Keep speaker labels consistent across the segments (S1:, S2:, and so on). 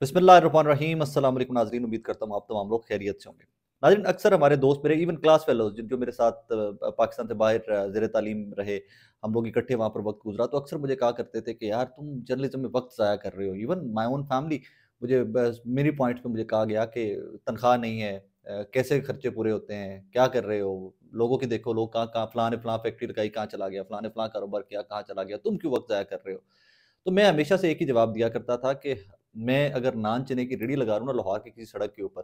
S1: बिस्मिल्लाहिर्रहमानिर्रहीम। अस्सलाम वालेकुम नाज़रीन, उम्मीद करता हूँ आप तमाम लोग खैरियत से होंगे। नाज़रीन, अक्सर हमारे दोस्त मेरे इवन क्लास फेलोज जो मेरे साथ पाकिस्तान से बाहर ज़ेर तालीम रहे, हम लोग इकट्ठे वहाँ पर वक्त गुजरा, तो अक्सर मुझे कहा करते थे कि यार तुम जर्नलिज्म में वक्त ज़ाया कर रहे हो। इवन माई ओन फैमिली मुझे बस मेरी पॉइंट पे मुझे कहा गया कि तनख्वाह नहीं है, कैसे खर्चे पूरे होते हैं, क्या कर रहे हो, लोगों की देखो, लोग कहाँ कहाँ फलां ने फलां फैक्ट्री लगाई, कहाँ चला गया, फलां ने फलां कारोबार किया, कहाँ चला गया, तुम क्यों वक्त ज़ाया कर रहे हो। तो मैं हमेशा से एक ही जवाब दिया करता था कि मैं अगर नान चने की रेहड़ी लगा रहा हूँ ना लाहौर की किसी सड़क के ऊपर,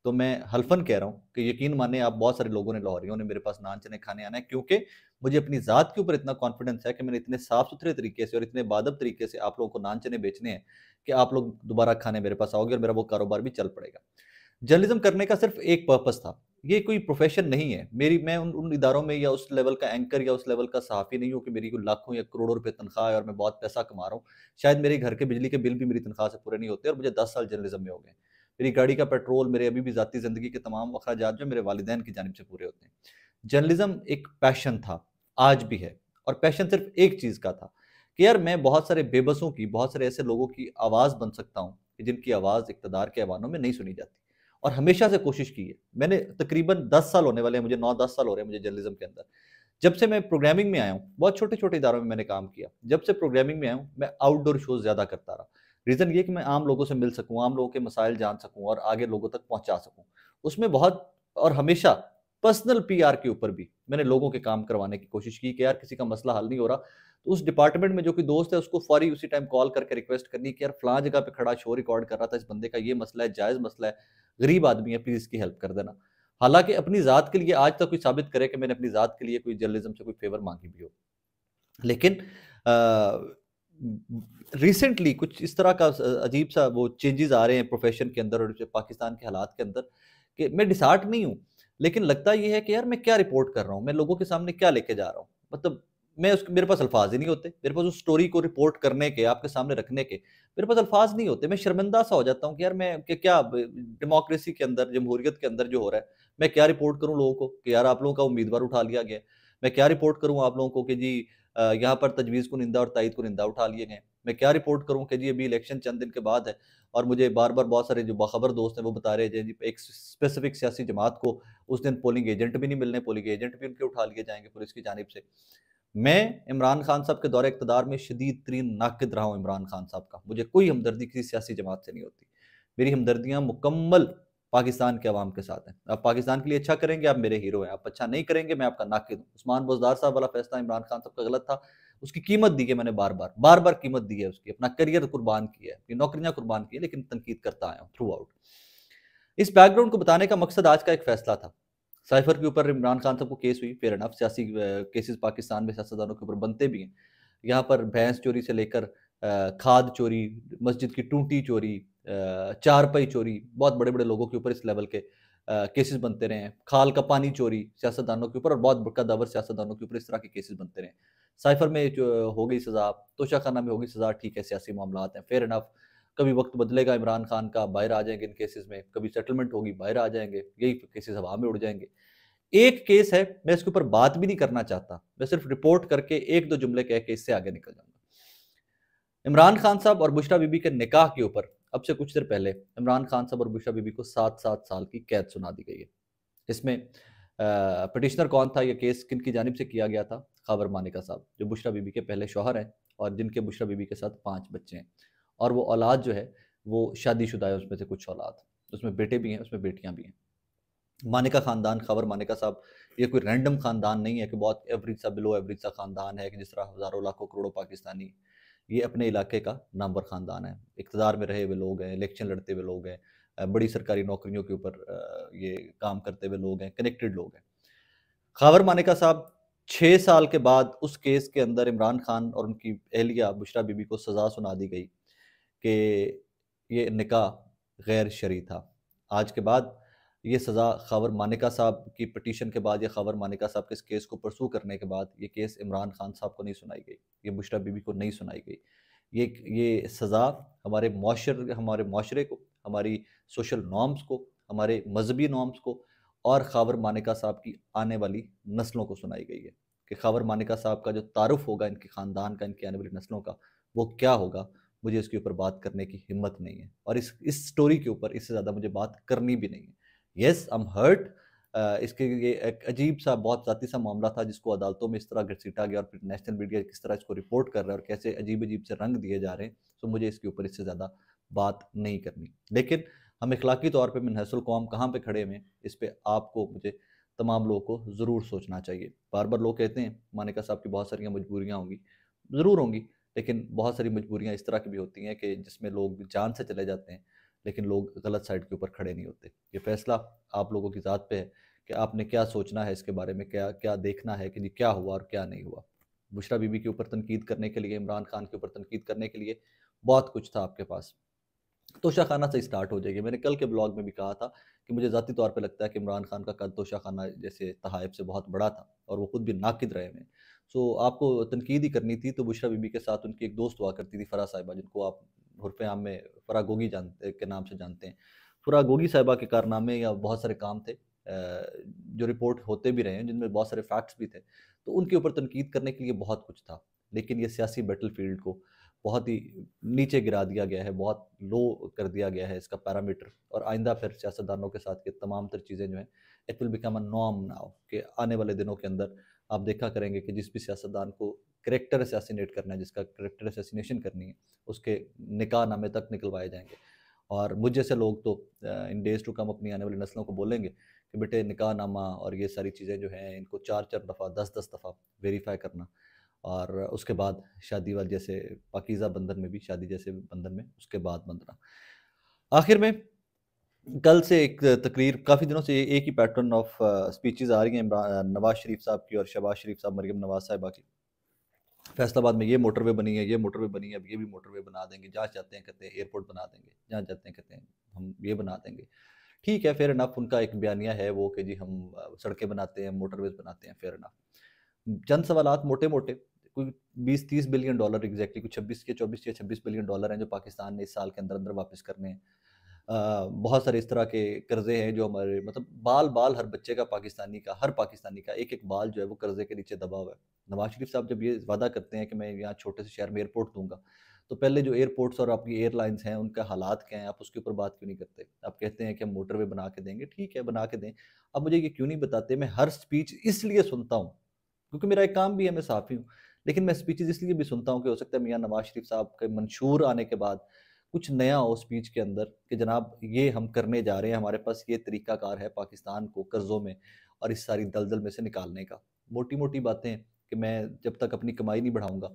S1: तो मैं हल्फन कह रहा हूँ कि यकीन माने आप, बहुत सारे लोगों ने, लाहौरियों ने मेरे पास नान चने खाने आना है, क्योंकि मुझे अपनी ज़ात के ऊपर इतना कॉन्फिडेंस है कि मैंने इतने साफ-सुथरे तरीके से और इतने बाअदब तरीके से आप लोगों को नान चने बेचने हैं कि आप लोग दोबारा खाने मेरे पास आओगे और मेरा वो कारोबार भी चल पड़ेगा। जर्नलिज्म करने का सिर्फ एक पर्पस था। ये कोई प्रोफ़ेशन नहीं है। मैं उन उन इदारों में या उस लेवल का एंकर या उस लेवल का सहाफ़ी नहीं हूँ कि मेरी कोई लाखों या करोड़ों रुपए तनख़्वाह है और मैं बहुत पैसा कमा रहा हूँ। शायद मेरे घर के बिजली के बिल भी मेरी तनख़्वाह से पूरे नहीं होते और मुझे 10 साल जर्नलिज्म में हो गए। मेरी गाड़ी का पेट्रोल, मेरे अभी भी ज़ाती ज़िंदगी के तमाम अख़राजात जो मेरे वालिदैन की जानिब से पूरे होते हैं। जर्नलिज्म एक पैशन था, आज भी है, और पैशन सिर्फ एक चीज़ का था कि यार मैं बहुत सारे बेबसों की, बहुत सारे ऐसे लोगों की आवाज़ बन सकता हूँ कि जिनकी आवाज़ इक़्तिदार के ऐवानों में नहीं सुनी जाती। और हमेशा से कोशिश की है। मैंने तकरीबन 10 साल होने वाले हैं मुझे, 9-10 साल हो रहे हैं मुझे जर्नलिज़्म के अंदर। जब से मैं प्रोग्रामिंग में आया हूँ, बहुत छोटे-छोटे इदारों में मैंने काम किया। जब से प्रोग्रामिंग में आया हूँ, मैं आउटडोर शोज़ ज़्यादा करता रहा। रीज़न ये कि मैं आम लोगों से मिल सकूँ, आम लोगों के मसाइल जान सकूँ और आगे लोगों तक पहुँचा सकूँ। उसमें बहुत और हमेशा पर्सनल पीआर के ऊपर भी मैंने लोगों के काम करवाने की कोशिश की कि यार किसी का मसला हल नहीं हो रहा, तो उस डिपार्टमेंट में जो कोई दोस्त है उसको फ़ौरी उसी टाइम कॉल करके रिक्वेस्ट करनी कि यार फलाँ जगह पे खड़ा शो रिकॉर्ड कर रहा था, इस बंदे का ये मसला है, जायज़ मसला है, गरीब आदमी है, प्लीज़ इसकी हेल्प कर देना। हालाँकि अपनी ज़ात के लिए आज तक कोई साबित करे कि मैंने अपनी ज़ात के लिए कोई जर्नलिज़्म से कोई फ़ेवर माँगी भी हो। लेकिन रिसेंटली कुछ इस तरह का अजीब-सा वो चेंजेज़ आ रहे हैं प्रोफ़ेशन के अंदर और जो पाकिस्तान के हालात के अंदर, कि मैं डिसहार्ट नहीं हूँ, लेकिन लगता ये है कि यार मैं क्या रिपोर्ट कर रहा हूँ? मैं लोगों के सामने क्या लेके जा रहा हूँ? मतलब मैं उस मेरे पास अल्फ़ाज़ ही नहीं होते। मेरे पास उस स्टोरी को रिपोर्ट करने के, आपके सामने रखने के, मेरे पास अल्फ़ाज़ नहीं होते। मैं शर्मिंदा-सा हो जाता हूँ कि यार मैं कि क्या ब डेमोक्रेसी के अंदर, जमहूरियत के अंदर जो हो रहा है, मैं क्या रिपोर्ट करूँ लोगों को कि यार आप लोगों का उम्मीदवार उठा लिया गया है। मैं क्या रिपोर्ट करूँ आप लोगों को कि जी यहाँ पर तजवीज़ कुनिंदा और तायीद कुनिंदा उठा लिए गए हैं। मैं क्या रिपोर्ट करूँ कि जी अभी इलेक्शन चंद दिन के बाद है और मुझे बार-बार बहुत सारे जो बाखबर दोस्त हैं वो बता रहे हैं जी एक स्पेसिफिक सियासी जमात को उस दिन पोलिंग एजेंट भी नहीं मिलने, पोलिंग एजेंट भी उनके उठा लिए जाएँगे पुलिस की जानिब से। मैं इमरान खान साहब के दौरे इक़्तिदार में शदीद तरीन नाक़िद रहा हूँ इमरान खान साहब का। मुझे कोई हमदर्दी किसी सियासी जमात से नहीं होती। मेरी हमदर्दियाँ मुकम्मल पाकिस्तान के अवाम के साथ हैं। आप पाकिस्तान के लिए अच्छा करेंगे, आप मेरे हीरो हैं। आप अच्छा नहीं करेंगे, मैं आपका नाक़िद हूँ। उस्मान बुज़दार साहब वाला फ़ैसला इमरान खान साहब का गलत था। उसकी कीमत दी है मैंने बार-बार, बार-बार कीमत दी है उसकी। अपना करियर कुर्बान किया है, अपनी नौकरियाँ कुर्बान की है, लेकिन तनकीद करता आया हूँ थ्रू आउट। इस बैकग्राउंड को बताने का मकसद आज का एक फ़ैसला था। साइफ़र के ऊपर इमरान खान साहब को केस हुई, फ़ेयर एनफ, सियासी केसेज़ पाकिस्तान में सियासतदानों के ऊपर बनते भी हैं। यहाँ पर भैंस चोरी से लेकर खाद चोरी, मस्जिद की टूटी चोरी, चारपाई चोरी, बहुत बड़े-बड़े लोगों के ऊपर इस लेवल के केसेज़ बनते रहे हैं। खाल का पानी चोरी सियासतदानों के ऊपर और बहुत कद्दावर सियासतदानों के ऊपर इस तरह के केसेज़ बनते रहे हैं। साइफ़र में जो हो गई सज़ा, तोशाखाना में हो गई सज़ा, ठीक है, सियासी मामलात हैं, फ़ेयर एनफ। कभी वक़्त बदलेगा इमरान खान का, बाहर आ जाएँगे इन केसेज़ में, कभी सेटलमेंट होगी, बाहर आ जाएँगे, यही केसेज़ हवा में उड़ जाएँगे। एक केस है, मैं इसके ऊपर बात भी नहीं करना चाहता, मैं सिर्फ़ रिपोर्ट करके 1-2 जुमले कह के इससे आगे निकल जाऊँगा। इमरान खान साहब और बुशरा बीबी के निकाह के ऊपर अब से कुछ देर पहले इमरान खान साहब और बुशरा बीबी को 7-7 साल की कैद सुना दी गई है। इसमें पिटिशनर कौन था, ये केस किनकी जानिब से किया गया था? ख़ावर मानिका साहब, जो बुशरा बीबी के पहले शौहर हैं और जिनके बुशरा बीबी के साथ 5 बच्चे हैं। और वो औलाद जो है, वो शादीशुदा है, उसमें से कुछ औलाद। उसमें बेटे भी हैं, उसमें बेटियाँ भी हैं। मानिका ख़ानदान, ख़ावर मानिका साहब, ये कोई रैंडम ख़ानदान नहीं है कि बहुत एवरेज सा, बिलो एवरेज सा ख़ानदान है कि जिस तरह हज़ारों, लाखों, करोड़ों पाकिस्तानी। ये अपने इलाके का नामवर ख़ानदान है। इक़्तिदार में रहे हुए लोग हैं, इलेक्शन लड़ते हुए लोग हैं, बड़ी सरकारी नौकरियों के ऊपर ये काम करते हुए लोग हैं, कनेक्टेड लोग हैं। ख़ावर मानिका साहब 6 साल के बाद उस केस के अंदर इमरान खान और उनकी अहलिया बुशरा बीबी को सज़ा सुना दी गई कि ये निकाह गैर शरई था। आज के बाद ये सज़ा ख़ावर मानिका साहब की पिटीशन के बाद या ख़ावर मानिका साहब के इस केस को परसू करने के बाद ये केस इमरान खान साहब को नहीं सुनाई गई, ये बुशरा बीबी को नहीं सुनाई गई। ये सज़ा हमारे मुआशरे को, हमारी सोशल नॉर्म्स को, हमारे मज़हबी नॉर्म्स को और ख़ावर मानिका साहब की आने वाली नस्लों को सुनाई गई है कि ख़ावर मानिका साहब का जो तारुफ़ होगा इनके ख़ानदान का, इनकी आने वाली नस्लों का, वो क्या होगा, मुझे इसके ऊपर बात करने की हिम्मत नहीं है, और इस स्टोरी के ऊपर इससे ज़्यादा मुझे बात करनी भी नहीं है। Yes, I am hurt. इसके ये एक अजीब सा, बहुत ज़ाती सा मामला था, जिसको अदालतों में इस तरह घसीटा गया, और फिर नेशनल मीडिया किस तरह इसको रिपोर्ट कर रहा है और कैसे अजीब-अजीब से रंग दिए जा रहे हैं। तो मुझे इसके ऊपर इससे ज़्यादा बात नहीं करनी। लेकिन हम इखलाकी तौर पे मिनहसुल कौम कहाँ पे खड़े हुए हैं, इस पे आपको, मुझे, तमाम लोगों को ज़रूर सोचना चाहिए। बार-बार लोग कहते हैं मानिका साहब की बहुत सारी मजबूरियाँ होंगी, ज़रूर होंगी, लेकिन बहुत सारी मजबूरियाँ इस तरह की भी होती हैं कि जिसमें लोग जान से चले जाते हैं, लेकिन लोग गलत साइड के ऊपर खड़े नहीं होते। ये फैसला आप लोगों की ज़ात पे है कि आपने क्या सोचना है इसके बारे में, क्या क्या देखना है कि जी क्या हुआ और क्या नहीं हुआ। बुशरा बीबी के ऊपर तनकीद करने के लिए, इमरान खान के ऊपर तनकीद करने के लिए बहुत कुछ था आपके पास। तोशाखाना से ही स्टार्ट हो जाएगी। मैंने कल के ब्लॉग में भी कहा था कि मुझे ज़ाती तौर पे लगता है कि इमरान खान का कद तोशाखाना जैसे तहाइफ से बहुत बड़ा था, और वो खुद भी नाक़िद रहे हैं। सो आपको तनकीद ही करनी थी, तो बुशरा बीबी के साथ उनकी एक दोस्त हुआ करती थी, फ़रा साहिबा, जिनको आप उर्फ़ आम में फ़रा गोगी के नाम से जानते हैं। फ़रा गोगी साहिबा के कारनामे या बहुत सारे काम थे, जो रिपोर्ट होते भी रहे हैं, जिनमें बहुत सारे फैक्ट्स भी थे। तो उनके ऊपर तनकीद करने के लिए बहुत कुछ था। लेकिन ये सियासी बैटलफ़ील्ड को बहुत ही नीचे गिरा दिया गया है, बहुत लो कर दिया गया है इसका पैरामीटर, और आइंदा फिर सियासतदानों के साथ ये तमाम तर चीज़ें जो हैं, it will become a norm now, कि आने वाले दिनों के अंदर आप देखा करेंगे कि जिस भी सियासतदान को कैरेक्टर असैसिनेट करना है, जिसका कैरेक्टर असैसिनेशन करनी है, उसके निकाह नामे तक निकलवाए जाएँगे। और मुझ जैसे लोग तो इन डेज़ टू कम अपनी आने वाली नस्लों को बोलेंगे कि बेटे निकाहनामा और ये सारी चीज़ें जो हैं, इनको 4-4 दफ़ा, 10-10 दफ़ा वेरीफ़ाई करना, और उसके बाद शादी वाले जैसे पाकीज़ा बंधन में भी, शादी जैसे बंधन में उसके बाद बंधना। आखिर में कल से एक तकरीर, काफ़ी दिनों से एक ही पैटर्न ऑफ स्पीचेज़ आ रही हैं, नवाज़ शरीफ साहब की और शहबाज शरीफ साहब, मरियम नवाज़ साहिबा की। फैसलाबाद में ये मोटरवे बनी है, ये मोटरवे बनी है, अब ये भी मोटरवे बना देंगे, जहाँ चाहते हैं कहते हैं एयरपोर्ट बना देंगे, जहाँ चाहते हैं कहते हैं हम ये बना देंगे। ठीक है, फेयर इनफ, उनका एक बयानिया है वो कि जी हम सड़कें बनाते हैं, मोटरवेज़ बनाते हैं, फेयर इनफ। चंद सवालात मोटे-मोटे, कोई 20-30 बिलियन डॉलर, एग्ज़ैक्टली कुछ 26 के 24 या 26 बिलियन डॉलर हैं जो पाकिस्तान ने इस साल के अंदर-अंदर वापस करने हैं। बहुत सारे इस तरह के कर्ज़े हैं जो हमारे, मतलब बाल-बाल हर बच्चे का, पाकिस्तानी का, हर पाकिस्तानी का एक-एक बाल जो है वो कर्ज़े के नीचे दबा हुआ है। नवाज़ शरीफ साहब जब ये वादा करते हैं कि मैं यहाँ छोटे से शहर में एयरपोर्ट दूँगा, तो पहले जो एयरपोर्ट्स और आपकी एयरलाइंस हैं, उनका हालात क्या हैं, आप उसके ऊपर बात क्यों नहीं करते? आप कहते हैं कि हम मोटरवे बना के देंगे, ठीक है बना के दें। अब मुझे ये क्यों नहीं बताते? मैं हर स्पीच इसलिए सुनता हूँ, क्योंकि मेरा एक काम भी है, मैं सहाफ़ी हूँ। लेकिन मैं स्पीचेज़ इसलिए भी सुनता हूँ कि हो सकता है मियाँ नवाज़ शरीफ साहब के मंशूर आने के बाद कुछ नया हो स्पीच के अंदर, कि जनाब ये हम करने जा रहे हैं, हमारे पास ये तरीक़ाकार है पाकिस्तान को कर्ज़ों में और इस सारी दलदल में से निकालने का। मोटी-मोटी बातें कि मैं जब तक अपनी कमाई नहीं बढ़ाऊँगा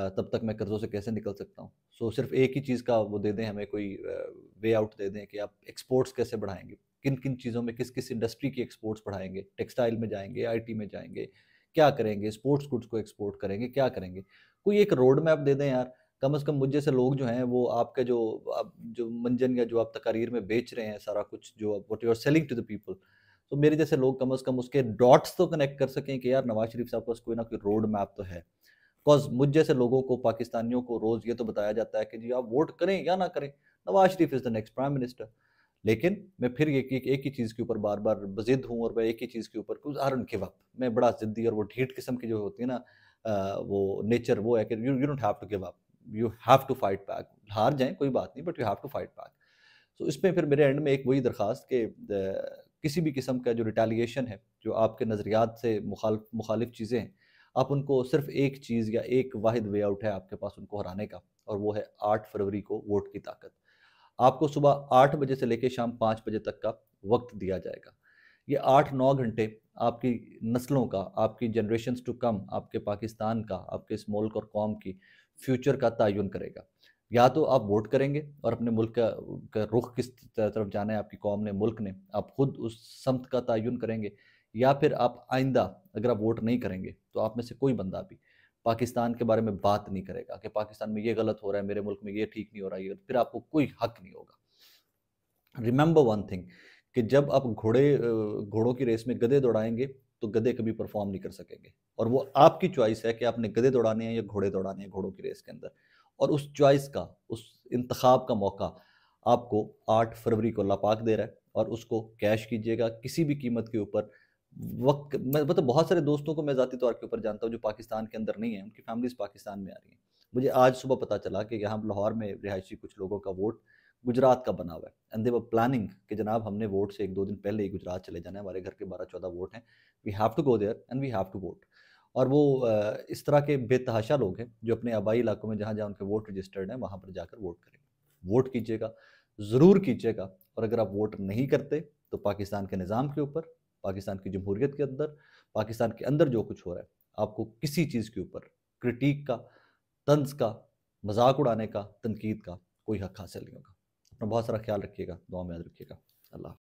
S1: तब तक मैं कर्ज़ों से कैसे निकल सकता हूँ। सो सिर्फ़ एक ही चीज़ का वो दे दें हमें, कोई वे आउट दे दें कि आप एक्सपोर्ट्स कैसे बढ़ाएँगे? किन-किन चीज़ों में, किस-किस इंडस्ट्री की एक्सपोर्ट्स बढ़ाएँगे? टेक्सटाइल में जाएँगे, आईटी में जाएँगे, क्या करेंगे? स्पोर्ट्स गुड्स को एक्सपोर्ट करेंगे, क्या करेंगे? कोई एक रोड मैप दे दें यार। कम से कम मुझ जैसे लोग जो हैं वो आपके जो आप जो मंजन या जो आप तकारीर में बेच रहे हैं सारा कुछ, जो what you are selling to the people, तो मेरे जैसे लोग कम से कम उसके डॉट्स तो कनेक्ट कर सकें कि यार नवाज़ शरीफ साहब के पास कोई ना कोई रोड मैप तो है। बिकॉज़ मुझ जैसे लोगों को, पाकिस्तानियों को रोज़ ये तो बताया जाता है कि जी आप वोट करें या ना करें, Nawaz Sharif is the next prime minister. लेकिन मैं फिर एक ही चीज़ के ऊपर बार-बार बज़िद हूँ, और मैं एक ही चीज़ के ऊपर कुछ आई डोंट गिव अप। मैं बड़ा ज़िद्दी और वो ढीठ किस्म की जो होती है ना, वो नेचर वो है कि you you don't have to give up, you have to fight back. हार जाएँ कोई बात नहीं, but you have to fight back. So इसमें फिर मेरे एंड में एक वही दरख़्वास्त कि किसी भी किस्म का जो रिटेलिएशन है, जो आपके नज़रियात से मुखालिफ चीज़ें हैं, आप उनको, सिर्फ़ एक चीज़ या एक वाहिद वे आउट है आपके पास उनको हराने का, और वो है 8 फरवरी को वोट की ताकत। आपको सुबह 8 बजे से लेके शाम 5 बजे तक का वक़्त दिया जाएगा। ये 8-9 घंटे आपकी नस्लों का, आपकी जनरेशंस टू कम, आपके पाकिस्तान का, आपके इस मुल्क और कौम की फ्यूचर का तयन करेगा। या तो आप वोट करेंगे और अपने मुल्क का रुख किस तरफ जाना है आपकी कौम ने, मुल्क ने, आप खुद उस समत का तयन करेंगे, या फिर आप आइंदा अगर आप वोट नहीं करेंगे, तो आप में से कोई बंदा भी पाकिस्तान के बारे में बात नहीं करेगा कि पाकिस्तान में ये गलत हो रहा है, मेरे मुल्क में ये ठीक नहीं हो रहा है, ये फिर आपको कोई हक नहीं होगा। रिमेंबर वन थिंग, कि जब आप घोड़ों की रेस में गधे दौड़ाएंगे, तो गधे कभी परफॉर्म नहीं कर सकेंगे, और वो आपकी चॉइस है कि आपने गधे दौड़ाने हैं या घोड़े दौड़ाने हैं घोड़ों की रेस के अंदर। और उस चॉइस का, उस इंतखाब का मौका आपको 8 फरवरी को अल्लाह पाक दे रहा है, और उसको कैश कीजिएगा किसी भी कीमत के ऊपर। मैं मतलब बहुत सारे दोस्तों को मैं ज़ाती तौर के ऊपर जानता हूँ जो पाकिस्तान के अंदर नहीं है, उनकी फैमिलीज़ पाकिस्तान में आ रही हैं। मुझे आज सुबह पता चला कि यहाँ लाहौर में रिहायशी कुछ लोगों का वोट गुजरात का बना हुआ है, एंड दे वर प्लानिंग कि जनाब हमने वोट से 1-2 दिन पहले ही गुजरात चले जाना है, हमारे घर के 12-14 वोट हैं, we have to go there and we have to vote. और वो इस तरह के बेतहाशा लोग हैं जो अपने आबाई इलाकों में जहाँ-जहाँ उनके वोट रजिस्टर्ड हैं वहाँ पर जाकर वोट करेंगे। वोट कीजिएगा, ज़रूर कीजिएगा, और अगर आप वोट नहीं करते तो पाकिस्तान के निज़ाम के ऊपर, पाकिस्तान की जमहूरियत के अंदर, पाकिस्तान के अंदर जो कुछ हो रहा है, आपको किसी चीज़ के ऊपर क्रिटिक का, तंज़ का, मज़ाक उड़ाने का, तनकीद का कोई हक हासिल नहीं होगा। अपना बहुत सारा ख्याल रखिएगा, दुआ में याद रखिएगा। अल्लाह